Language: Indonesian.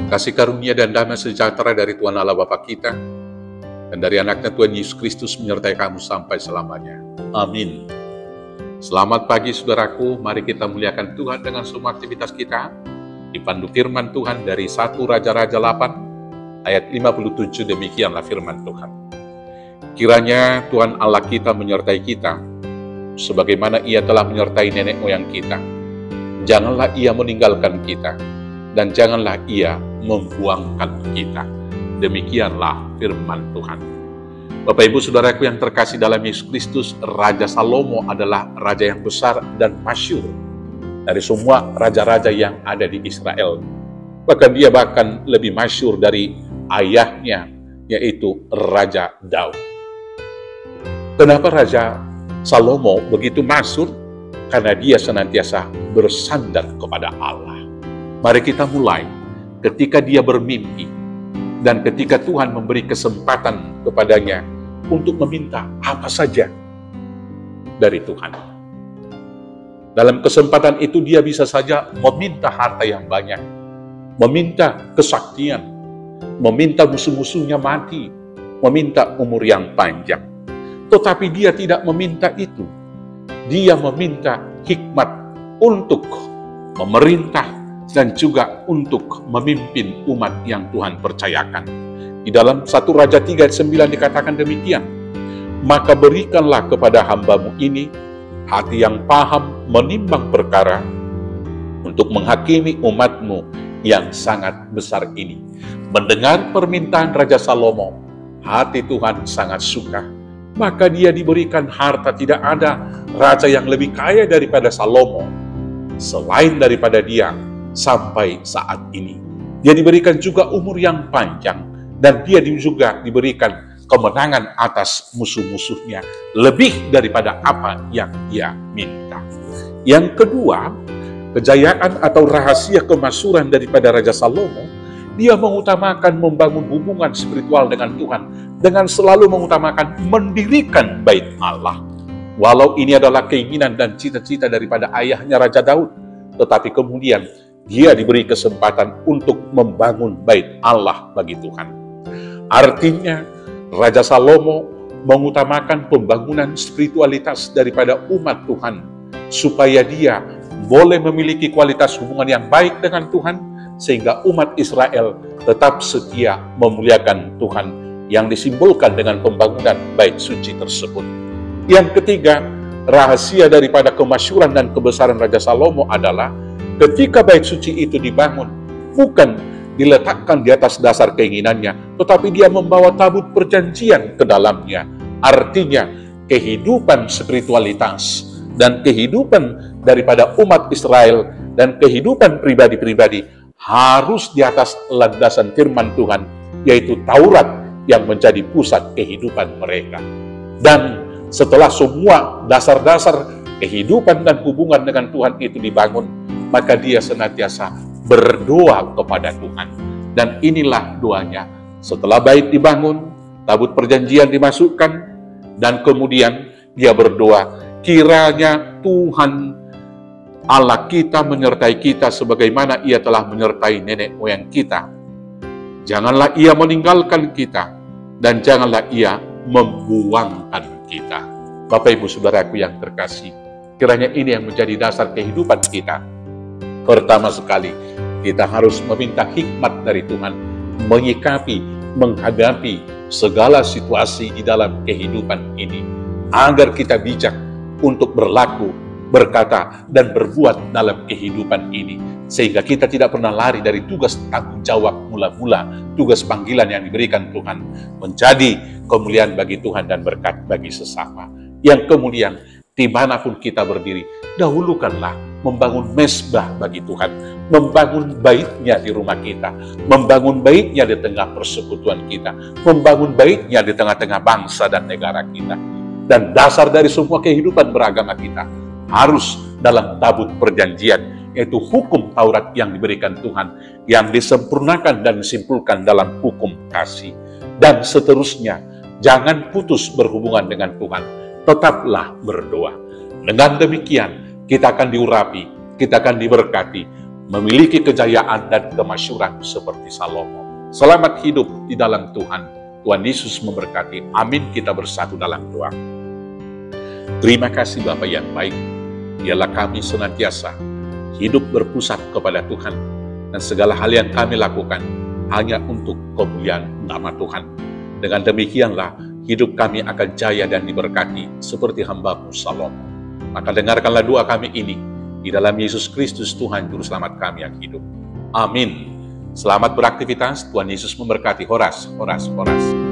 Kasih karunia dan damai sejahtera dari Tuhan Allah Bapa kita dan dari anaknya Tuhan Yesus Kristus menyertai kamu sampai selamanya. Amin. Selamat pagi saudaraku, mari kita muliakan Tuhan dengan semua aktivitas kita. Dipandu firman Tuhan dari 1 Raja-Raja 8 ayat 57, demikianlah firman Tuhan. Kiranya Tuhan Allah kita menyertai kita sebagaimana Ia telah menyertai nenek moyang kita. Janganlah Ia meninggalkan kita dan janganlah Ia membuangkan kita. Demikianlah firman Tuhan. Bapak Ibu Saudaraku yang terkasih dalam Yesus Kristus, Raja Salomo adalah raja yang besar dan masyhur dari semua raja-raja yang ada di Israel. Bahkan dia lebih masyhur dari ayahnya, yaitu Raja Daud. Kenapa Raja Salomo begitu masyhur? Karena dia senantiasa bersandar kepada Allah. Mari kita mulai ketika dia bermimpi dan ketika Tuhan memberi kesempatan kepadanya untuk meminta apa saja dari Tuhan. Dalam kesempatan itu dia bisa saja meminta harta yang banyak, meminta kesaktian, meminta musuh-musuhnya mati, meminta umur yang panjang. Tetapi dia tidak meminta itu. Dia meminta hikmat untuk memerintah dan juga untuk memimpin umat yang Tuhan percayakan. Di dalam 1 Raja 3 ayat 9 dikatakan demikian, maka berikanlah kepada hambamu ini hati yang paham menimbang perkara untuk menghakimi umatmu yang sangat besar ini. Mendengar permintaan Raja Salomo, hati Tuhan sangat suka. Maka dia diberikan harta. Tidak ada raja yang lebih kaya daripada Salomo selain daripada dia sampai saat ini. Dia diberikan juga umur yang panjang dan dia juga diberikan kemenangan atas musuh-musuhnya lebih daripada apa yang dia minta. Yang kedua, kejayaan atau rahasia kemasyhuran daripada Raja Salomo, dia mengutamakan membangun hubungan spiritual dengan Tuhan dengan selalu mengutamakan mendirikan bait Allah. Walau ini adalah keinginan dan cita-cita daripada ayahnya Raja Daud, tetapi kemudian dia diberi kesempatan untuk membangun bait Allah bagi Tuhan. Artinya, Raja Salomo mengutamakan pembangunan spiritualitas daripada umat Tuhan, supaya dia boleh memiliki kualitas hubungan yang baik dengan Tuhan, sehingga umat Israel tetap setia memuliakan Tuhan, yang disimbolkan dengan pembangunan bait suci tersebut. Yang ketiga, rahasia daripada kemasyhuran dan kebesaran Raja Salomo adalah ketika bait suci itu dibangun, bukan diletakkan di atas dasar keinginannya, tetapi dia membawa tabut perjanjian ke dalamnya. Artinya, kehidupan spiritualitas dan kehidupan daripada umat Israel dan kehidupan pribadi-pribadi harus di atas landasan firman Tuhan, yaitu Taurat yang menjadi pusat kehidupan mereka. Dan setelah semua dasar-dasar kehidupan dan hubungan dengan Tuhan itu dibangun, maka dia senantiasa berdoa kepada Tuhan. Dan inilah doanya. Setelah bait dibangun, tabut perjanjian dimasukkan, dan kemudian dia berdoa, kiranya Tuhan Allah kita menyertai kita sebagaimana Ia telah menyertai nenek moyang kita. Janganlah Ia meninggalkan kita, dan janganlah Ia membuangkan kita. Bapak Ibu Saudaraku yang terkasih, kiranya ini yang menjadi dasar kehidupan kita. Pertama sekali, kita harus meminta hikmat dari Tuhan, menyikapi, menghadapi segala situasi di dalam kehidupan ini, agar kita bijak untuk berlaku, berkata, dan berbuat dalam kehidupan ini, sehingga kita tidak pernah lari dari tugas tanggung jawab mula-mula, tugas panggilan yang diberikan Tuhan, menjadi kemuliaan bagi Tuhan dan berkat bagi sesama. Yang kemudian, dimanapun kita berdiri, dahulukanlah membangun mezbah bagi Tuhan, membangun baitnya di rumah kita, membangun baitnya di tengah persekutuan kita, membangun baitnya di tengah-tengah bangsa dan negara kita. Dan dasar dari semua kehidupan beragama kita harus dalam tabut perjanjian, yaitu hukum Taurat yang diberikan Tuhan, yang disempurnakan dan disimpulkan dalam hukum kasih. Dan seterusnya, jangan putus berhubungan dengan Tuhan, tetaplah berdoa. Dengan demikian, kita akan diurapi, kita akan diberkati, memiliki kejayaan dan kemasyhuran seperti Salomo. Selamat hidup di dalam Tuhan. Tuhan Yesus memberkati. Amin. Kita bersatu dalam doa. Terima kasih Bapa yang baik. Biarlah kami senantiasa hidup berpusat kepada Tuhan, dan segala hal yang kami lakukan hanya untuk kemuliaan nama Tuhan. Dengan demikianlah hidup kami akan jaya dan diberkati seperti hamba-Mu Salomo. Maka dengarkanlah doa kami ini di dalam Yesus Kristus Tuhan Juru Selamat kami yang hidup. Amin. Selamat beraktivitas. Tuhan Yesus memberkati. Horas, horas, horas.